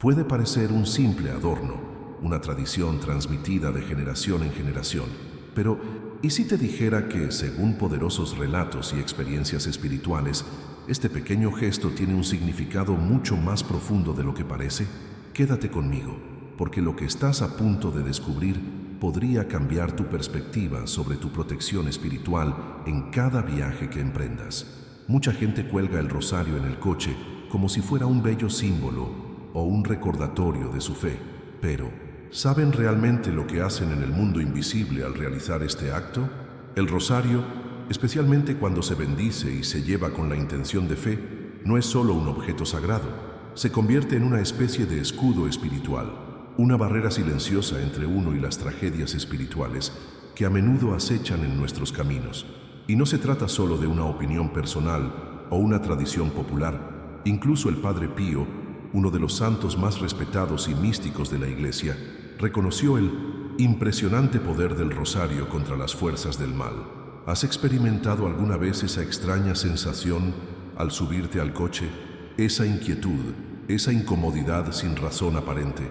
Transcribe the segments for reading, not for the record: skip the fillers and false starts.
Puede parecer un simple adorno, una tradición transmitida de generación en generación, pero ¿y si te dijera que, según poderosos relatos y experiencias espirituales, este pequeño gesto tiene un significado mucho más profundo de lo que parece? Quédate conmigo, porque lo que estás a punto de descubrir podría cambiar tu perspectiva sobre tu protección espiritual en cada viaje que emprendas. Mucha gente cuelga el rosario en el coche como si fuera un bello símbolo o un recordatorio de su fe, pero ¿saben realmente lo que hacen en el mundo invisible al realizar este acto? El rosario, especialmente cuando se bendice y se lleva con la intención de fe, no es solo un objeto sagrado, se convierte en una especie de escudo espiritual, una barrera silenciosa entre uno y las tragedias espirituales que a menudo acechan en nuestros caminos. Y no se trata solo de una opinión personal o una tradición popular. Incluso el Padre Pío, uno de los santos más respetados y místicos de la Iglesia, reconoció el impresionante poder del rosario contra las fuerzas del mal. ¿Has experimentado alguna vez esa extraña sensación al subirte al coche? Esa inquietud, esa incomodidad sin razón aparente.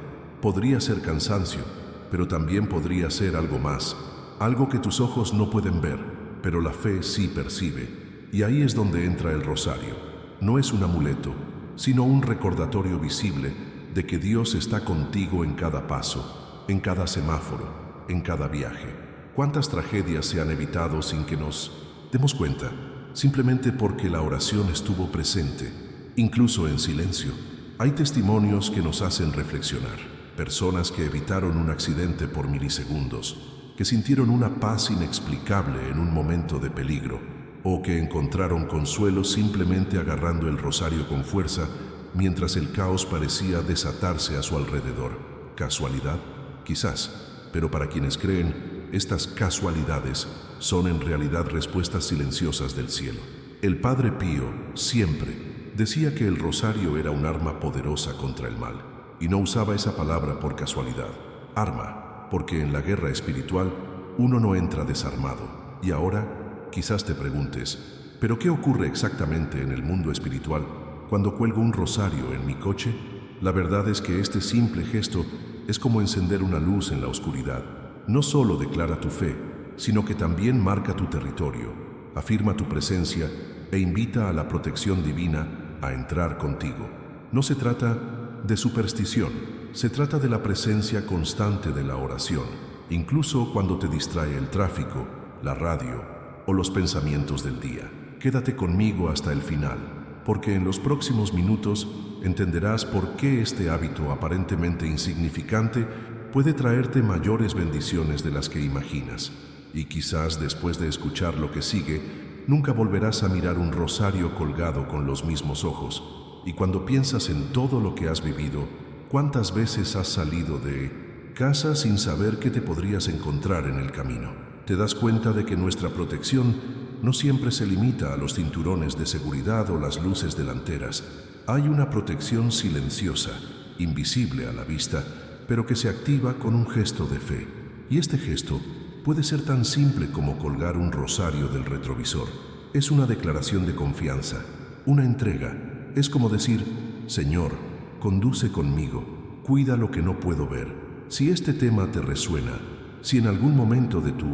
Podría ser cansancio, pero también podría ser algo más, algo que tus ojos no pueden ver, pero la fe sí percibe. Y ahí es donde entra el rosario. No es un amuleto, sino un recordatorio visible de que Dios está contigo en cada paso, en cada semáforo, en cada viaje. ¿Cuántas tragedias se han evitado sin que nos demos cuenta? Simplemente porque la oración estuvo presente, incluso en silencio. Hay testimonios que nos hacen reflexionar. Personas que evitaron un accidente por milisegundos, que sintieron una paz inexplicable en un momento de peligro, o que encontraron consuelo simplemente agarrando el rosario con fuerza mientras el caos parecía desatarse a su alrededor. ¿Casualidad? Quizás, pero para quienes creen, estas casualidades son en realidad respuestas silenciosas del cielo. El Padre Pío siempre decía que el rosario era un arma poderosa contra el mal, y no usaba esa palabra por casualidad. Arma, porque en la guerra espiritual uno no entra desarmado. Y ahora, quizás te preguntes, ¿pero qué ocurre exactamente en el mundo espiritual cuando cuelgo un rosario en mi coche? La verdad es que este simple gesto es como encender una luz en la oscuridad. No solo declara tu fe, sino que también marca tu territorio, afirma tu presencia e invita a la protección divina a entrar contigo. No se trata de superstición, se trata de la presencia constante de la oración, incluso cuando te distrae el tráfico, la radio o los pensamientos del día. Quédate conmigo hasta el final, porque en los próximos minutos entenderás por qué este hábito aparentemente insignificante puede traerte mayores bendiciones de las que imaginas. Y quizás después de escuchar lo que sigue, nunca volverás a mirar un rosario colgado con los mismos ojos. Y cuando piensas en todo lo que has vivido, ¿cuántas veces has salido de casa sin saber qué te podrías encontrar en el camino? Te das cuenta de que nuestra protección no siempre se limita a los cinturones de seguridad o las luces delanteras. Hay una protección silenciosa, invisible a la vista, pero que se activa con un gesto de fe. Y este gesto puede ser tan simple como colgar un rosario del retrovisor. Es una declaración de confianza, una entrega. Es como decir, Señor, conduce conmigo, cuida lo que no puedo ver. Si este tema te resuena, si en algún momento de tu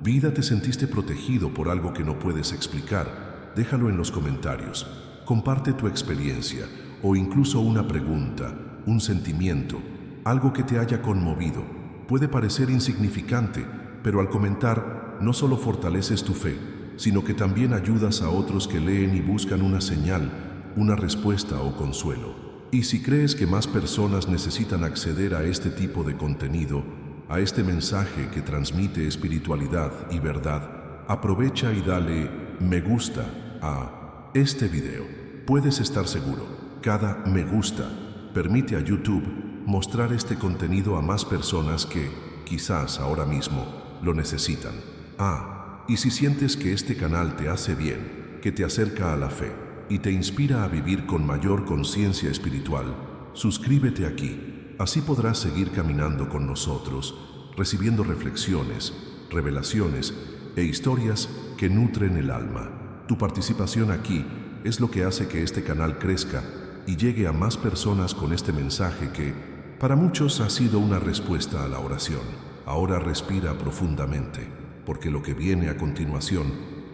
vida te sentiste protegido por algo que no puedes explicar, déjalo en los comentarios. Comparte tu experiencia o incluso una pregunta, un sentimiento, algo que te haya conmovido. Puede parecer insignificante, pero al comentar no solo fortaleces tu fe, sino que también ayudas a otros que leen y buscan una señal, una respuesta o consuelo. Y si crees que más personas necesitan acceder a este tipo de contenido, a este mensaje que transmite espiritualidad y verdad, aprovecha y dale me gusta a este video. Puedes estar seguro, cada me gusta permite a YouTube mostrar este contenido a más personas que, quizás ahora mismo, lo necesitan. Y si sientes que este canal te hace bien, que te acerca a la fe y te inspira a vivir con mayor conciencia espiritual, suscríbete aquí. Así podrás seguir caminando con nosotros, recibiendo reflexiones, revelaciones e historias que nutren el alma. Tu participación aquí es lo que hace que este canal crezca y llegue a más personas con este mensaje que, para muchos, ha sido una respuesta a la oración. Ahora respira profundamente, porque lo que viene a continuación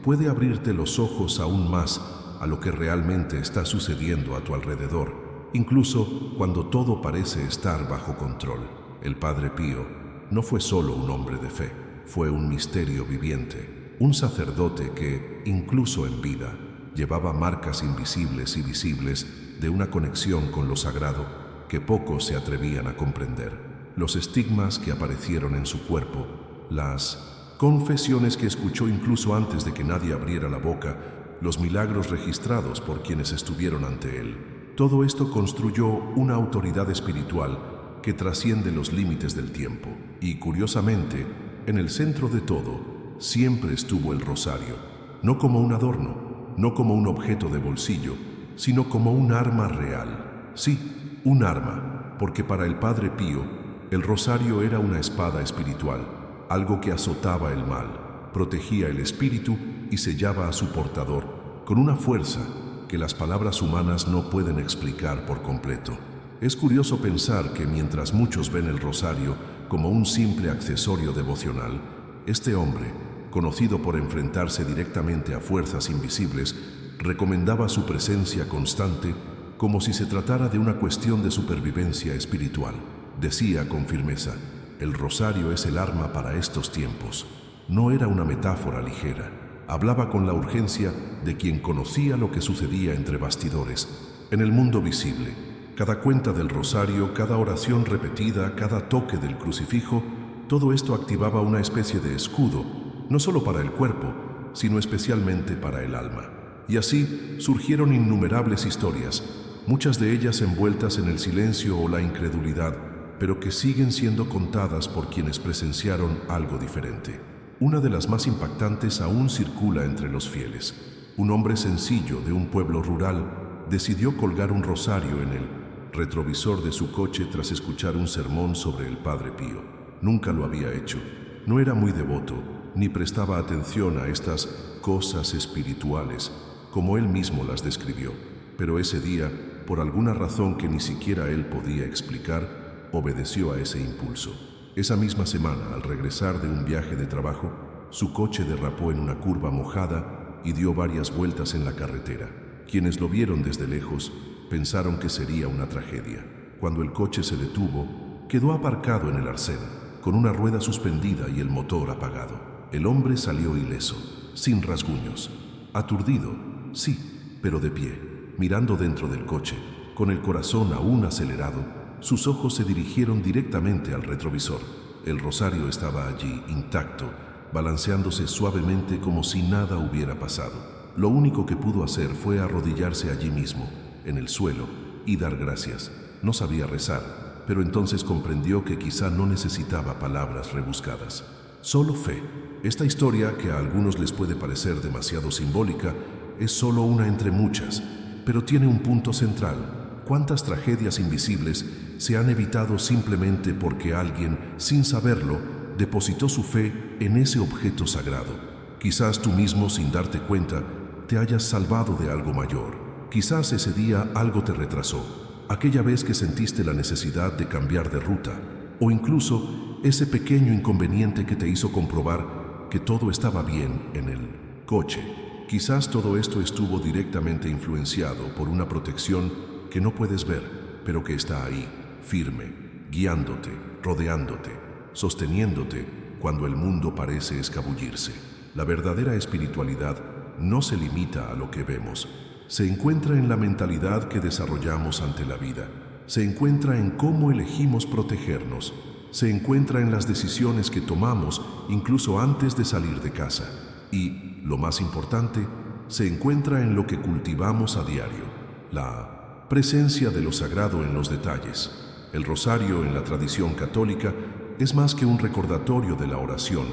puede abrirte los ojos aún más a lo que realmente está sucediendo a tu alrededor, incluso cuando todo parece estar bajo control. El Padre Pío no fue solo un hombre de fe, fue un misterio viviente, un sacerdote que, incluso en vida, llevaba marcas invisibles y visibles de una conexión con lo sagrado que pocos se atrevían a comprender. Los estigmas que aparecieron en su cuerpo, las confesiones que escuchó incluso antes de que nadie abriera la boca, los milagros registrados por quienes estuvieron ante él. Todo esto construyó una autoridad espiritual que trasciende los límites del tiempo. Y curiosamente, en el centro de todo, siempre estuvo el rosario, no como un adorno, no como un objeto de bolsillo, sino como un arma real. Sí, un arma, porque para el Padre Pío, el rosario era una espada espiritual, algo que azotaba el mal, protegía el espíritu y sellaba a su portador con una fuerza que las palabras humanas no pueden explicar por completo. Es curioso pensar que mientras muchos ven el rosario como un simple accesorio devocional, este hombre, conocido por enfrentarse directamente a fuerzas invisibles, recomendaba su presencia constante como si se tratara de una cuestión de supervivencia espiritual. Decía con firmeza: el rosario es el arma para estos tiempos. No era una metáfora ligera. Hablaba con la urgencia de quien conocía lo que sucedía entre bastidores, en el mundo visible. Cada cuenta del rosario, cada oración repetida, cada toque del crucifijo, todo esto activaba una especie de escudo, no solo para el cuerpo, sino especialmente para el alma. Y así surgieron innumerables historias, muchas de ellas envueltas en el silencio o la incredulidad, pero que siguen siendo contadas por quienes presenciaron algo diferente. Una de las más impactantes aún circula entre los fieles. Un hombre sencillo de un pueblo rural decidió colgar un rosario en el retrovisor de su coche tras escuchar un sermón sobre el Padre Pío. Nunca lo había hecho. No era muy devoto, ni prestaba atención a estas cosas espirituales, como él mismo las describió. Pero ese día, por alguna razón que ni siquiera él podía explicar, obedeció a ese impulso. Esa misma semana, al regresar de un viaje de trabajo, su coche derrapó en una curva mojada y dio varias vueltas en la carretera. Quienes lo vieron desde lejos pensaron que sería una tragedia. Cuando el coche se detuvo, quedó aparcado en el arcén, con una rueda suspendida y el motor apagado. El hombre salió ileso, sin rasguños, aturdido, sí, pero de pie, mirando dentro del coche, con el corazón aún acelerado. Sus ojos se dirigieron directamente al retrovisor. El rosario estaba allí, intacto, balanceándose suavemente como si nada hubiera pasado. Lo único que pudo hacer fue arrodillarse allí mismo, en el suelo, y dar gracias. No sabía rezar, pero entonces comprendió que quizá no necesitaba palabras rebuscadas. Solo fe. Esta historia, que a algunos les puede parecer demasiado simbólica, es solo una entre muchas, pero tiene un punto central. ¿Cuántas tragedias invisibles se han evitado simplemente porque alguien, sin saberlo, depositó su fe en ese objeto sagrado? Quizás tú mismo, sin darte cuenta, te hayas salvado de algo mayor. Quizás ese día algo te retrasó, aquella vez que sentiste la necesidad de cambiar de ruta, o incluso ese pequeño inconveniente que te hizo comprobar que todo estaba bien en el coche. Quizás todo esto estuvo directamente influenciado por una protección que no puedes ver, pero que está ahí, firme, guiándote, rodeándote, sosteniéndote cuando el mundo parece escabullirse. La verdadera espiritualidad no se limita a lo que vemos. Se encuentra en la mentalidad que desarrollamos ante la vida. Se encuentra en cómo elegimos protegernos. Se encuentra en las decisiones que tomamos incluso antes de salir de casa. Y, lo más importante, se encuentra en lo que cultivamos a diario. La presencia de lo sagrado en los detalles. El rosario en la tradición católica es más que un recordatorio de la oración.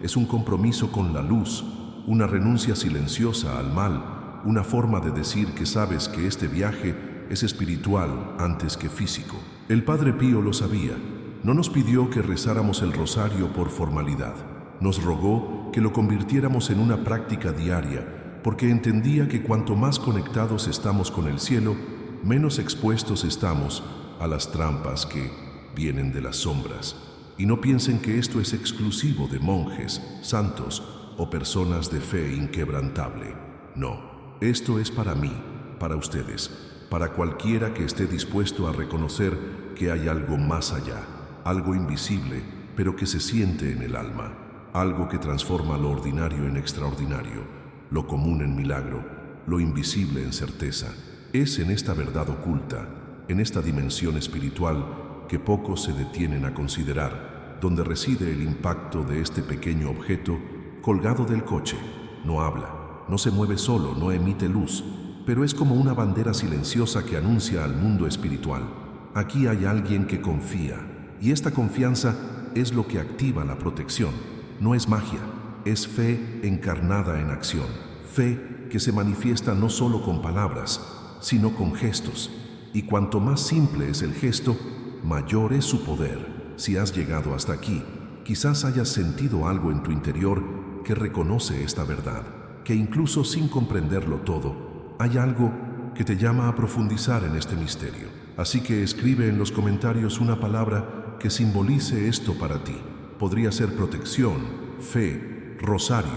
Es un compromiso con la luz, una renuncia silenciosa al mal, una forma de decir que sabes que este viaje es espiritual antes que físico. El Padre Pío lo sabía. No nos pidió que rezáramos el rosario por formalidad. Nos rogó que lo convirtiéramos en una práctica diaria, porque entendía que cuanto más conectados estamos con el cielo, menos expuestos estamos a las trampas que vienen de las sombras. Y no piensen que esto es exclusivo de monjes, santos o personas de fe inquebrantable. No, esto es para mí, para ustedes, para cualquiera que esté dispuesto a reconocer que hay algo más allá, algo invisible, pero que se siente en el alma, algo que transforma lo ordinario en extraordinario, lo común en milagro, lo invisible en certeza. Es en esta verdad oculta, en esta dimensión espiritual que pocos se detienen a considerar, donde reside el impacto de este pequeño objeto colgado del coche. No habla, no se mueve solo, no emite luz, pero es como una bandera silenciosa que anuncia al mundo espiritual: aquí hay alguien que confía, y esta confianza es lo que activa la protección. No es magia, es fe encarnada en acción, fe que se manifiesta no solo con palabras, sino con gestos. Y cuanto más simple es el gesto, mayor es su poder. Si has llegado hasta aquí, quizás hayas sentido algo en tu interior que reconoce esta verdad, que incluso sin comprenderlo todo, hay algo que te llama a profundizar en este misterio. Así que escribe en los comentarios una palabra que simbolice esto para ti. Podría ser protección, fe, rosario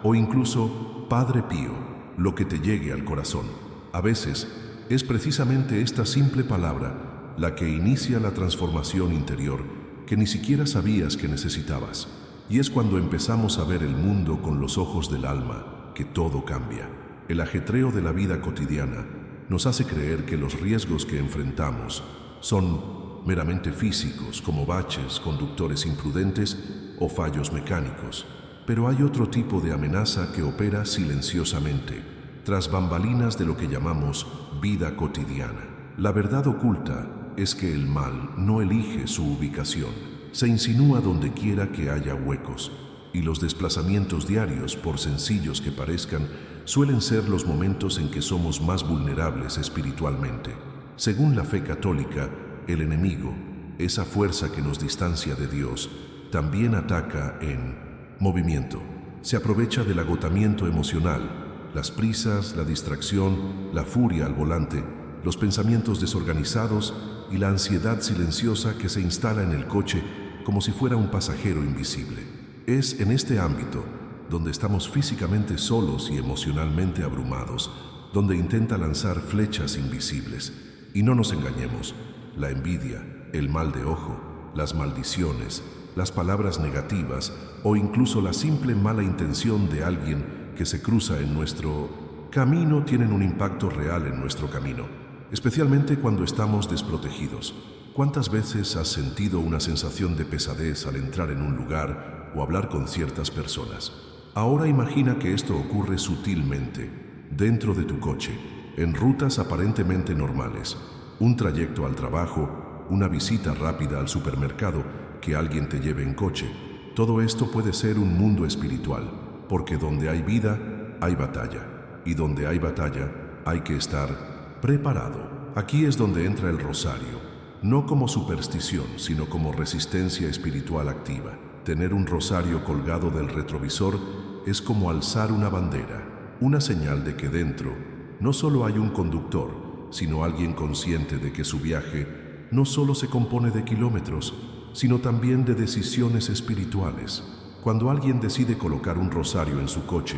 o incluso Padre Pío, lo que te llegue al corazón. A veces, es precisamente esta simple palabra la que inicia la transformación interior que ni siquiera sabías que necesitabas. Y es cuando empezamos a ver el mundo con los ojos del alma que todo cambia. El ajetreo de la vida cotidiana nos hace creer que los riesgos que enfrentamos son meramente físicos, como baches, conductores imprudentes o fallos mecánicos. Pero hay otro tipo de amenaza que opera silenciosamente, tras bambalinas de lo que llamamos vida cotidiana. La verdad oculta es que el mal no elige su ubicación, se insinúa donde quiera que haya huecos, y los desplazamientos diarios, por sencillos que parezcan, suelen ser los momentos en que somos más vulnerables espiritualmente. Según la fe católica, el enemigo, esa fuerza que nos distancia de Dios, también ataca en movimiento. Se aprovecha del agotamiento emocional, las prisas, la distracción, la furia al volante, los pensamientos desorganizados y la ansiedad silenciosa que se instala en el coche como si fuera un pasajero invisible. Es en este ámbito donde estamos físicamente solos y emocionalmente abrumados, donde intenta lanzar flechas invisibles. Y no nos engañemos, la envidia, el mal de ojo, las maldiciones, las palabras negativas o incluso la simple mala intención de alguien que se cruza en nuestro camino tienen un impacto real en nuestro camino, especialmente cuando estamos desprotegidos. ¿Cuántas veces has sentido una sensación de pesadez al entrar en un lugar o hablar con ciertas personas? Ahora imagina que esto ocurre sutilmente, dentro de tu coche, en rutas aparentemente normales, un trayecto al trabajo, una visita rápida al supermercado, que alguien te lleve en coche. Todo esto puede ser un mundo espiritual, porque donde hay vida, hay batalla, y donde hay batalla, hay que estar preparado. Aquí es donde entra el rosario, no como superstición, sino como resistencia espiritual activa. Tener un rosario colgado del retrovisor es como alzar una bandera, una señal de que dentro no solo hay un conductor, sino alguien consciente de que su viaje no solo se compone de kilómetros, sino también de decisiones espirituales. Cuando alguien decide colocar un rosario en su coche,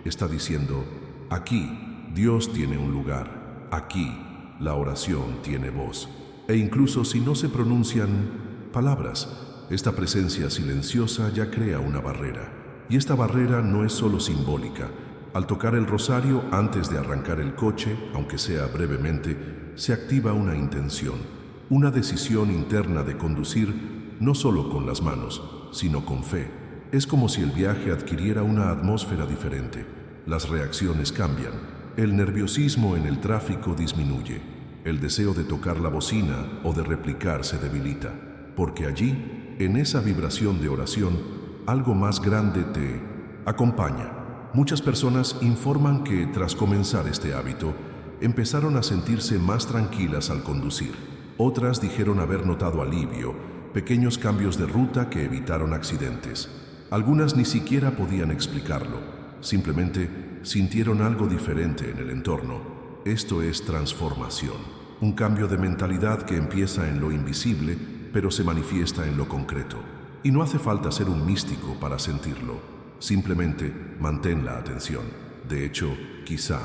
está diciendo: aquí Dios tiene un lugar, aquí la oración tiene voz. E incluso si no se pronuncian palabras, esta presencia silenciosa ya crea una barrera. Y esta barrera no es solo simbólica. Al tocar el rosario antes de arrancar el coche, aunque sea brevemente, se activa una intención, una decisión interna de conducir no solo con las manos, sino con fe. Es como si el viaje adquiriera una atmósfera diferente. Las reacciones cambian. El nerviosismo en el tráfico disminuye. El deseo de tocar la bocina o de replicar se debilita, porque allí, en esa vibración de oración, algo más grande te acompaña. Muchas personas informan que, tras comenzar este hábito, empezaron a sentirse más tranquilas al conducir. Otras dijeron haber notado alivio, pequeños cambios de ruta que evitaron accidentes. Algunas ni siquiera podían explicarlo, simplemente sintieron algo diferente en el entorno. Esto es transformación. un cambio de mentalidad que empieza en lo invisible, pero se manifiesta en lo concreto. Y no hace falta ser un místico para sentirlo. Simplemente mantén la atención. De hecho, quizá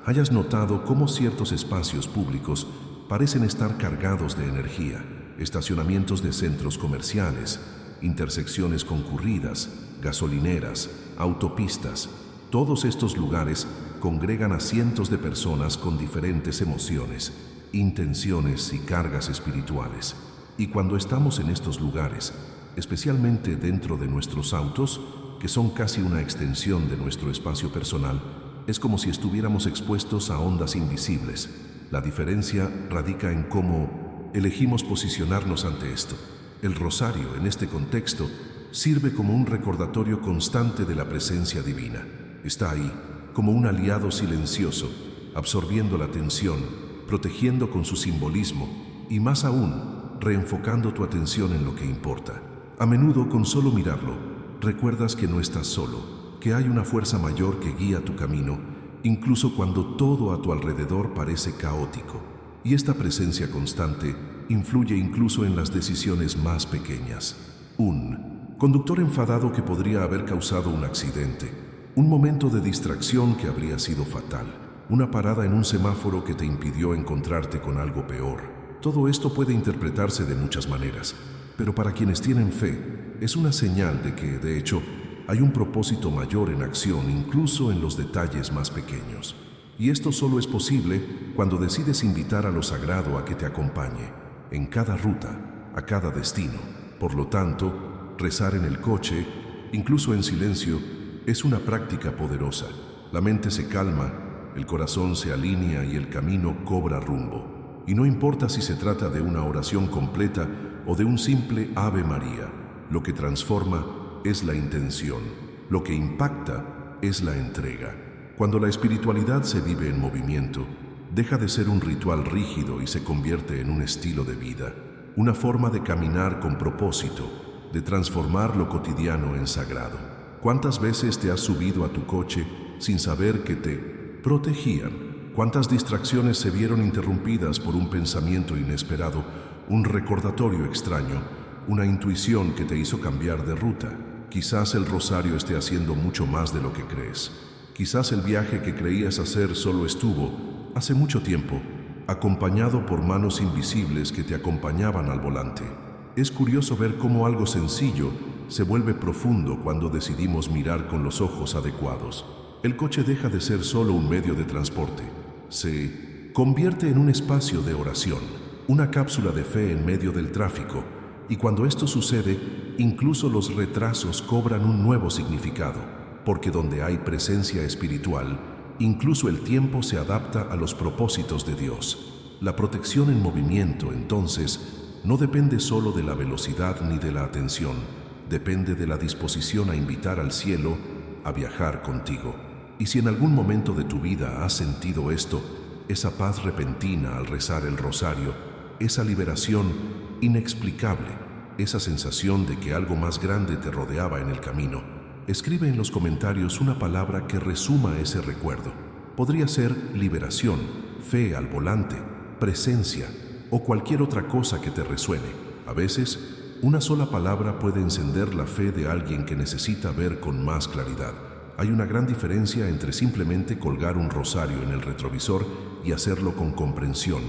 hayas notado cómo ciertos espacios públicos parecen estar cargados de energía. Estacionamientos de centros comerciales, intersecciones concurridas, gasolineras, autopistas. Todos estos lugares congregan a cientos de personas con diferentes emociones, intenciones y cargas espirituales. Y cuando estamos en estos lugares, especialmente dentro de nuestros autos, que son casi una extensión de nuestro espacio personal, es como si estuviéramos expuestos a ondas invisibles. La diferencia radica en cómo elegimos posicionarnos ante esto. El rosario, en este contexto, sirve como un recordatorio constante de la presencia divina. Está ahí, como un aliado silencioso, absorbiendo la atención, protegiendo con su simbolismo y, más aún, reenfocando tu atención en lo que importa. A menudo, con solo mirarlo, recuerdas que no estás solo, que hay una fuerza mayor que guía tu camino, incluso cuando todo a tu alrededor parece caótico. Y esta presencia constante influye incluso en las decisiones más pequeñas. Un conductor enfadado que podría haber causado un accidente, un momento de distracción que habría sido fatal, una parada en un semáforo que te impidió encontrarte con algo peor. Todo esto puede interpretarse de muchas maneras, pero para quienes tienen fe, es una señal de que, de hecho, hay un propósito mayor en acción, incluso en los detalles más pequeños. Y esto solo es posible cuando decides invitar a lo sagrado a que te acompañe, en cada ruta, a cada destino. Por lo tanto, rezar en el coche, incluso en silencio, es una práctica poderosa. La mente se calma, el corazón se alinea y el camino cobra rumbo. Y no importa si se trata de una oración completa o de un simple Ave María, lo que transforma es la intención, lo que impacta es la entrega. Cuando la espiritualidad se vive en movimiento, deja de ser un ritual rígido y se convierte en un estilo de vida, una forma de caminar con propósito, de transformar lo cotidiano en sagrado. ¿Cuántas veces te has subido a tu coche sin saber que te protegían? ¿Cuántas distracciones se vieron interrumpidas por un pensamiento inesperado, un recordatorio extraño, una intuición que te hizo cambiar de ruta? Quizás el rosario esté haciendo mucho más de lo que crees. Quizás el viaje que creías hacer solo estuvo, hace mucho tiempo, acompañado por manos invisibles que te acompañaban al volante. Es curioso ver cómo algo sencillo se vuelve profundo cuando decidimos mirar con los ojos adecuados. El coche deja de ser solo un medio de transporte. Se convierte en un espacio de oración, una cápsula de fe en medio del tráfico. Y cuando esto sucede, incluso los retrasos cobran un nuevo significado, porque donde hay presencia espiritual, incluso el tiempo se adapta a los propósitos de Dios. La protección en movimiento, entonces, no depende solo de la velocidad ni de la atención, depende de la disposición a invitar al cielo a viajar contigo. Y si en algún momento de tu vida has sentido esto, esa paz repentina al rezar el rosario, esa liberación inexplicable, esa sensación de que algo más grande te rodeaba en el camino, escribe en los comentarios una palabra que resuma ese recuerdo. Podría ser liberación, fe al volante, presencia o cualquier otra cosa que te resuene. A veces, una sola palabra puede encender la fe de alguien que necesita ver con más claridad. Hay una gran diferencia entre simplemente colgar un rosario en el retrovisor y hacerlo con comprensión,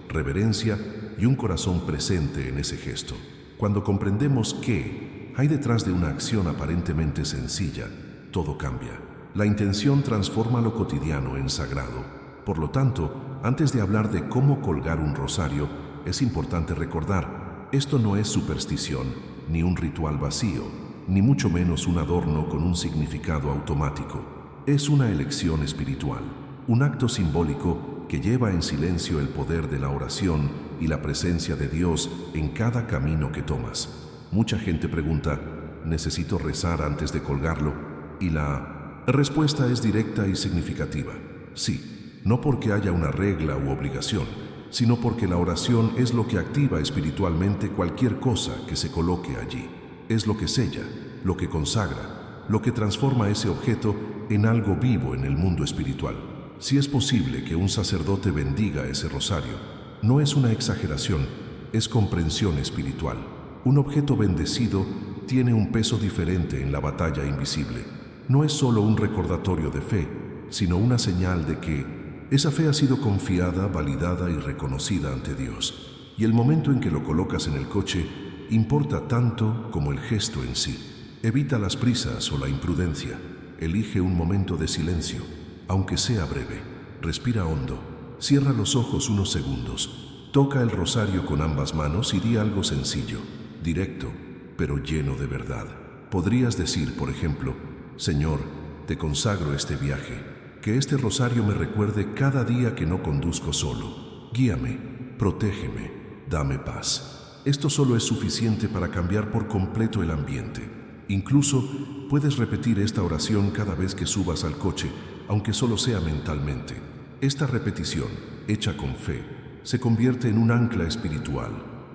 reverencia y un corazón presente en ese gesto. Cuando comprendemos qué hay detrás de una acción aparentemente sencilla, todo cambia. La intención transforma lo cotidiano en sagrado. Por lo tanto, antes de hablar de cómo colgar un rosario, es importante recordar, esto no es superstición, ni un ritual vacío, ni mucho menos un adorno con un significado automático. Es una elección espiritual, un acto simbólico que lleva en silencio el poder de la oración y la presencia de Dios en cada camino que tomas. Mucha gente pregunta, ¿necesito rezar antes de colgarlo? Y la respuesta es directa y significativa. Sí, no porque haya una regla u obligación, sino porque la oración es lo que activa espiritualmente cualquier cosa que se coloque allí. Es lo que sella, lo que consagra, lo que transforma ese objeto en algo vivo en el mundo espiritual. Si es posible que un sacerdote bendiga ese rosario, No es una exageración, es comprensión espiritual. Un objeto bendecido tiene un peso diferente en la batalla invisible. No es solo un recordatorio de fe, sino una señal de que esa fe ha sido confiada, validada y reconocida ante Dios. Y el momento en que lo colocas en el coche importa tanto como el gesto en sí. Evita las prisas o la imprudencia. Elige un momento de silencio, aunque sea breve. Respira hondo. Cierra los ojos unos segundos. Toca el rosario con ambas manos y di algo sencillo, directo, pero lleno de verdad. Podrías decir, por ejemplo, Señor, te consagro este viaje. Que este rosario me recuerde cada día que no conduzco solo. Guíame, protégeme, dame paz. Esto solo es suficiente para cambiar por completo el ambiente. Incluso puedes repetir esta oración cada vez que subas al coche, aunque solo sea mentalmente. Esta repetición, hecha con fe, se convierte en un ancla espiritual,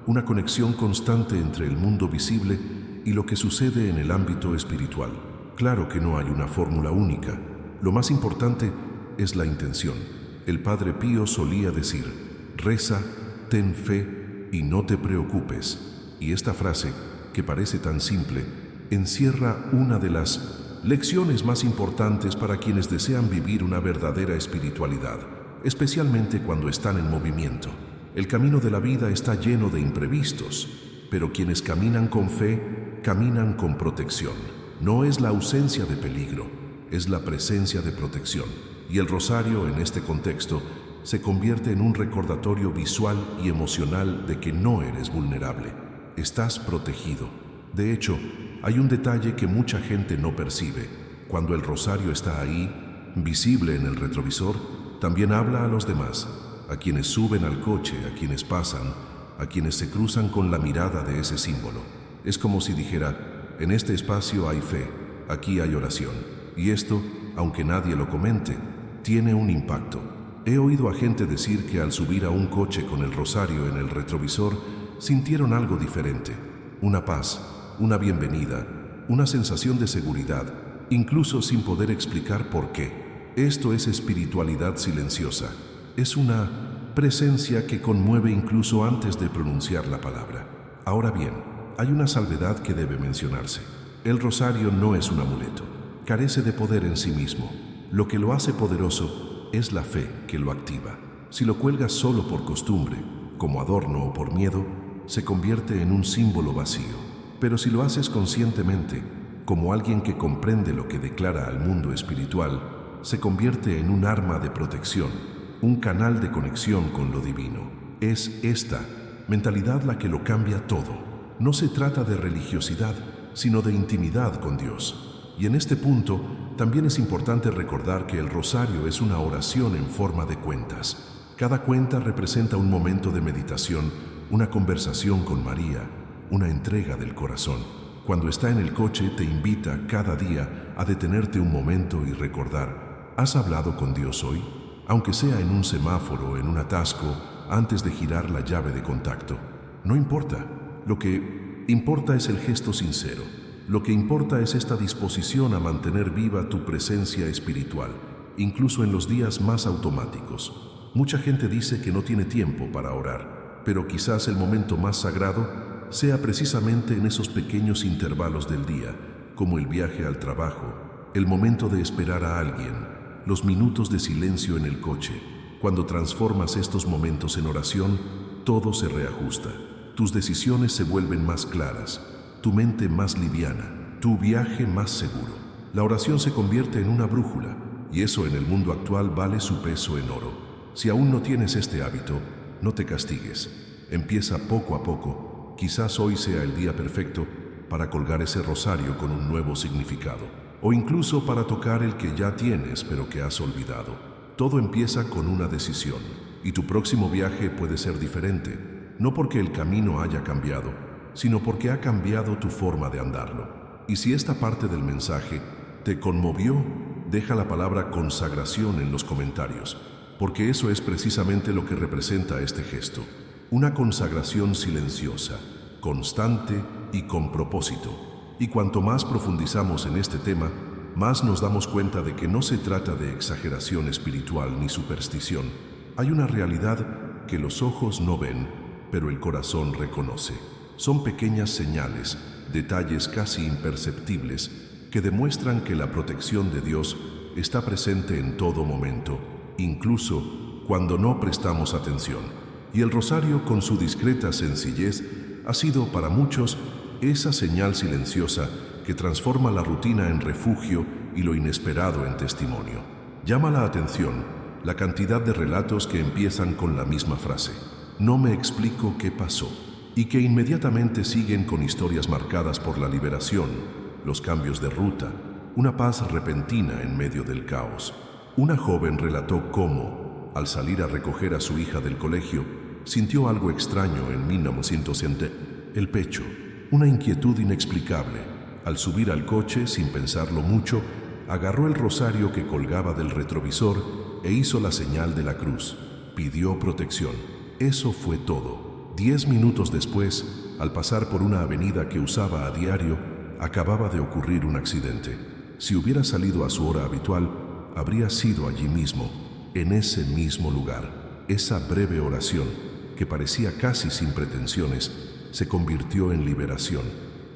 una conexión constante entre el mundo visible y lo que sucede en el ámbito espiritual. Claro que no hay una fórmula única. Lo más importante es la intención. El Padre Pío solía decir, reza, ten fe y no te preocupes. Y esta frase, que parece tan simple, encierra una de las lecciones más importantes para quienes desean vivir una verdadera espiritualidad, especialmente cuando están en movimiento. El camino de la vida está lleno de imprevistos, pero quienes caminan con fe, caminan con protección. No es la ausencia de peligro, es la presencia de protección. Y el rosario, en este contexto, se convierte en un recordatorio visual y emocional de que no eres vulnerable. Estás protegido. De hecho, hay un detalle que mucha gente no percibe. Cuando el rosario está ahí, visible en el retrovisor, también habla a los demás, a quienes suben al coche, a quienes pasan, a quienes se cruzan con la mirada de ese símbolo. Es como si dijera, en este espacio hay fe, aquí hay oración. Y esto, aunque nadie lo comente, tiene un impacto. He oído a gente decir que al subir a un coche con el rosario en el retrovisor, sintieron algo diferente. Una paz, una bienvenida, una sensación de seguridad, incluso sin poder explicar por qué. Esto es espiritualidad silenciosa. Es una presencia que conmueve incluso antes de pronunciar la palabra. Ahora bien, hay una salvedad que debe mencionarse. El rosario no es un amuleto. Carece de poder en sí mismo. Lo que lo hace poderoso es la fe que lo activa. Si lo cuelgas solo por costumbre, como adorno o por miedo, se convierte en un símbolo vacío. Pero si lo haces conscientemente, como alguien que comprende lo que declara al mundo espiritual, se convierte en un arma de protección, un canal de conexión con lo divino. Es esta mentalidad la que lo cambia todo. No se trata de religiosidad, sino de intimidad con Dios. Y en este punto, también es importante recordar que el rosario es una oración en forma de cuentas. Cada cuenta representa un momento de meditación, una conversación con María, una entrega del corazón. Cuando está en el coche, te invita cada día a detenerte un momento y recordar, ¿has hablado con Dios hoy? Aunque sea en un semáforo, en un atasco, antes de girar la llave de contacto. No importa. Lo que importa es el gesto sincero. Lo que importa es esta disposición a mantener viva tu presencia espiritual, incluso en los días más automáticos. Mucha gente dice que no tiene tiempo para orar, pero quizás el momento más sagrado sea precisamente en esos pequeños intervalos del día, como el viaje al trabajo, el momento de esperar a alguien, los minutos de silencio en el coche. Cuando transformas estos momentos en oración, todo se reajusta. Tus decisiones se vuelven más claras, tu mente más liviana, tu viaje más seguro. La oración se convierte en una brújula, y eso en el mundo actual vale su peso en oro. Si aún no tienes este hábito, no te castigues. Empieza poco a poco. Quizás hoy sea el día perfecto para colgar ese rosario con un nuevo significado, o incluso para tocar el que ya tienes pero que has olvidado. Todo empieza con una decisión, y tu próximo viaje puede ser diferente, no porque el camino haya cambiado, sino porque ha cambiado tu forma de andarlo. Y si esta parte del mensaje te conmovió, deja la palabra consagración en los comentarios, porque eso es precisamente lo que representa este gesto. Una consagración silenciosa, constante y con propósito. Y cuanto más profundizamos en este tema, más nos damos cuenta de que no se trata de exageración espiritual ni superstición. Hay una realidad que los ojos no ven, pero el corazón reconoce. Son pequeñas señales, detalles casi imperceptibles, que demuestran que la protección de Dios está presente en todo momento, incluso cuando no prestamos atención. Y el rosario, con su discreta sencillez, ha sido para muchos esa señal silenciosa que transforma la rutina en refugio y lo inesperado en testimonio. Llama la atención la cantidad de relatos que empiezan con la misma frase: no me explico qué pasó, y que inmediatamente siguen con historias marcadas por la liberación, los cambios de ruta, una paz repentina en medio del caos. Una joven relató cómo, al salir a recoger a su hija del colegio, sintió algo extraño en 1960, el pecho, una inquietud inexplicable. Al subir al coche, sin pensarlo mucho, agarró el rosario que colgaba del retrovisor e hizo la señal de la cruz. Pidió protección. Eso fue todo. 10 minutos después, al pasar por una avenida que usaba a diario, acababa de ocurrir un accidente. Si hubiera salido a su hora habitual, habría sido allí mismo, en ese mismo lugar. Esa breve oración, que parecía casi sin pretensiones, se convirtió en liberación,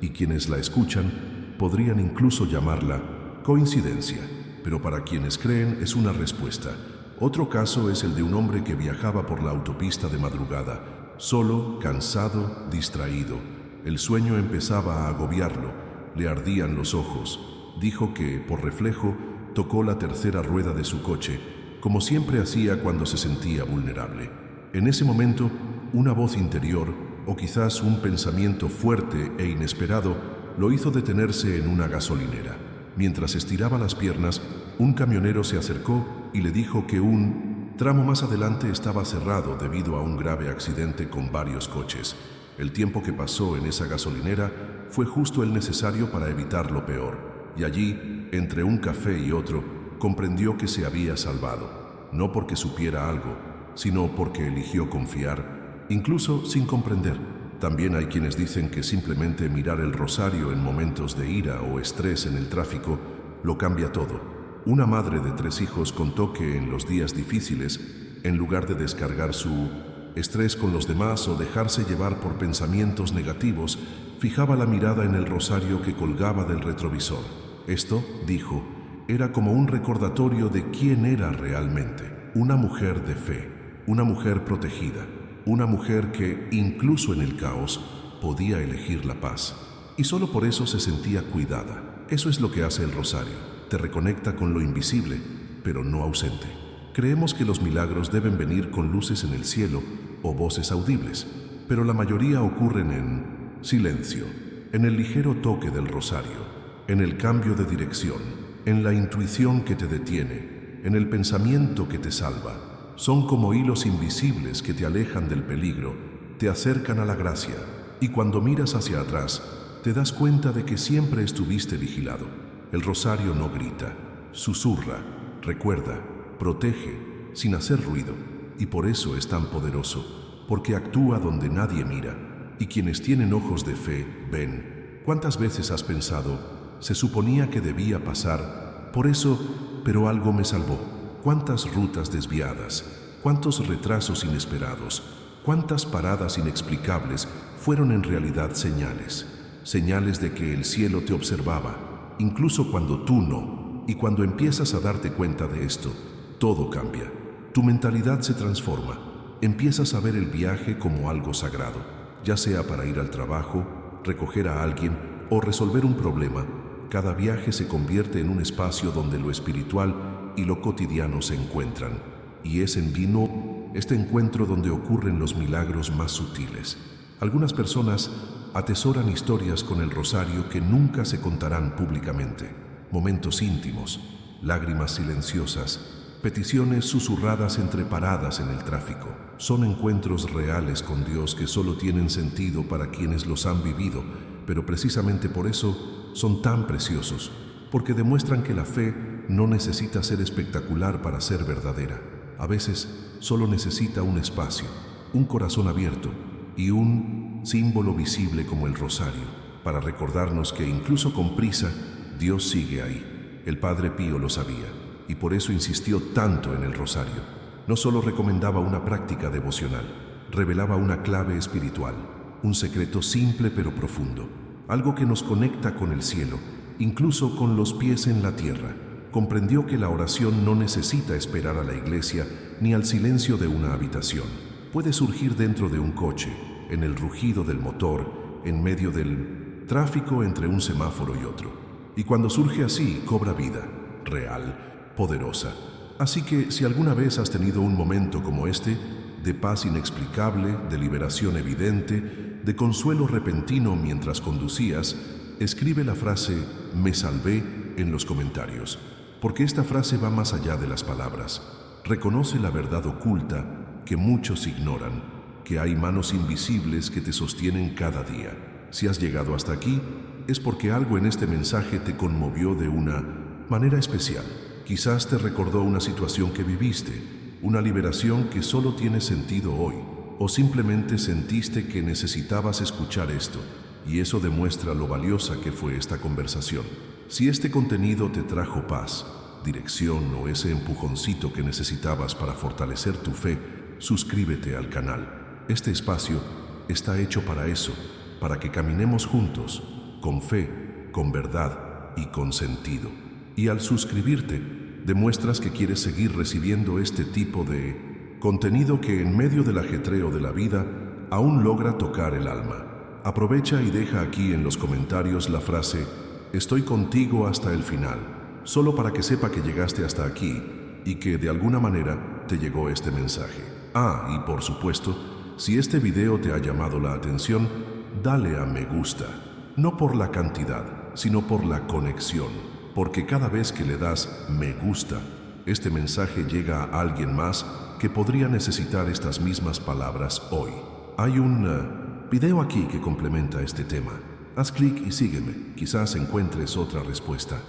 y quienes la escuchan podrían incluso llamarla coincidencia, pero para quienes creen es una respuesta. Otro caso es el de un hombre que viajaba por la autopista de madrugada, solo, cansado, distraído. El sueño empezaba a agobiarlo, le ardían los ojos. Dijo que, por reflejo, tocó la tercera rueda de su coche, como siempre hacía cuando se sentía vulnerable. En ese momento, una voz interior, o quizás un pensamiento fuerte e inesperado, lo hizo detenerse en una gasolinera. Mientras estiraba las piernas, un camionero se acercó y le dijo que un tramo más adelante estaba cerrado debido a un grave accidente con varios coches. El tiempo que pasó en esa gasolinera fue justo el necesario para evitar lo peor, y allí, entre un café y otro, comprendió que se había salvado, no porque supiera algo, sino porque eligió confiar, incluso sin comprender. También hay quienes dicen que simplemente mirar el rosario en momentos de ira o estrés en el tráfico lo cambia todo. Una madre de 3 hijos contó que en los días difíciles, en lugar de descargar su estrés con los demás o dejarse llevar por pensamientos negativos, fijaba la mirada en el rosario que colgaba del retrovisor. Esto, dijo, era como un recordatorio de quién era realmente. Una mujer de fe, una mujer protegida, una mujer que, incluso en el caos, podía elegir la paz. Y solo por eso se sentía cuidada. Eso es lo que hace el rosario. Te reconecta con lo invisible, pero no ausente. Creemos que los milagros deben venir con luces en el cielo o voces audibles, pero la mayoría ocurren en silencio, en el ligero toque del rosario, en el cambio de dirección, en la intuición que te detiene, en el pensamiento que te salva. Son como hilos invisibles que te alejan del peligro, te acercan a la gracia, y cuando miras hacia atrás, te das cuenta de que siempre estuviste vigilado. El rosario no grita, susurra, recuerda, protege, sin hacer ruido, y por eso es tan poderoso, porque actúa donde nadie mira, y quienes tienen ojos de fe ven. ¿Cuántas veces has pensado, se suponía que debía pasar, por eso, pero algo me salvó? ¿Cuántas rutas desviadas, cuántos retrasos inesperados, cuántas paradas inexplicables fueron en realidad señales? Señales de que el cielo te observaba, incluso cuando tú no. Y cuando empiezas a darte cuenta de esto, todo cambia. Tu mentalidad se transforma. Empiezas a ver el viaje como algo sagrado, ya sea para ir al trabajo, recoger a alguien o resolver un problema. Cada viaje se convierte en un espacio donde lo espiritual y lo cotidiano se encuentran, y es en vino este encuentro donde ocurren los milagros más sutiles. Algunas personas atesoran historias con el rosario que nunca se contarán públicamente, momentos íntimos, lágrimas silenciosas, peticiones susurradas entre paradas en el tráfico. Son encuentros reales con Dios que solo tienen sentido para quienes los han vivido, pero precisamente por eso son tan preciosos, porque demuestran que la fe no necesita ser espectacular para ser verdadera. A veces solo necesita un espacio, un corazón abierto y un símbolo visible como el rosario, para recordarnos que incluso con prisa, Dios sigue ahí. El Padre Pío lo sabía y por eso insistió tanto en el rosario. No solo recomendaba una práctica devocional, revelaba una clave espiritual, un secreto simple pero profundo, algo que nos conecta con el cielo, incluso con los pies en la tierra. Comprendió que la oración no necesita esperar a la iglesia ni al silencio de una habitación. Puede surgir dentro de un coche, en el rugido del motor, en medio del tráfico entre un semáforo y otro. Y cuando surge así, cobra vida, real, poderosa. Así que si alguna vez has tenido un momento como este, de paz inexplicable, de liberación evidente, de consuelo repentino mientras conducías, escribe la frase "me salvé" en los comentarios, porque esta frase va más allá de las palabras. Reconoce la verdad oculta que muchos ignoran, que hay manos invisibles que te sostienen cada día. Si has llegado hasta aquí, es porque algo en este mensaje te conmovió de una manera especial. Quizás te recordó una situación que viviste, una liberación que solo tiene sentido hoy, o simplemente sentiste que necesitabas escuchar esto, y eso demuestra lo valiosa que fue esta conversación. Si este contenido te trajo paz, dirección o ese empujoncito que necesitabas para fortalecer tu fe, suscríbete al canal. Este espacio está hecho para eso, para que caminemos juntos, con fe, con verdad y con sentido. Y al suscribirte, demuestras que quieres seguir recibiendo este tipo de contenido que en medio del ajetreo de la vida aún logra tocar el alma. Aprovecha y deja aquí en los comentarios la frase "estoy contigo hasta el final", solo para que sepa que llegaste hasta aquí y que de alguna manera te llegó este mensaje. Y por supuesto, si este video te ha llamado la atención, dale a me gusta, no por la cantidad, sino por la conexión. Porque cada vez que le das me gusta, este mensaje llega a alguien más que podría necesitar estas mismas palabras hoy. Hay un video aquí que complementa este tema. Haz clic y sígueme, quizás encuentres otra respuesta.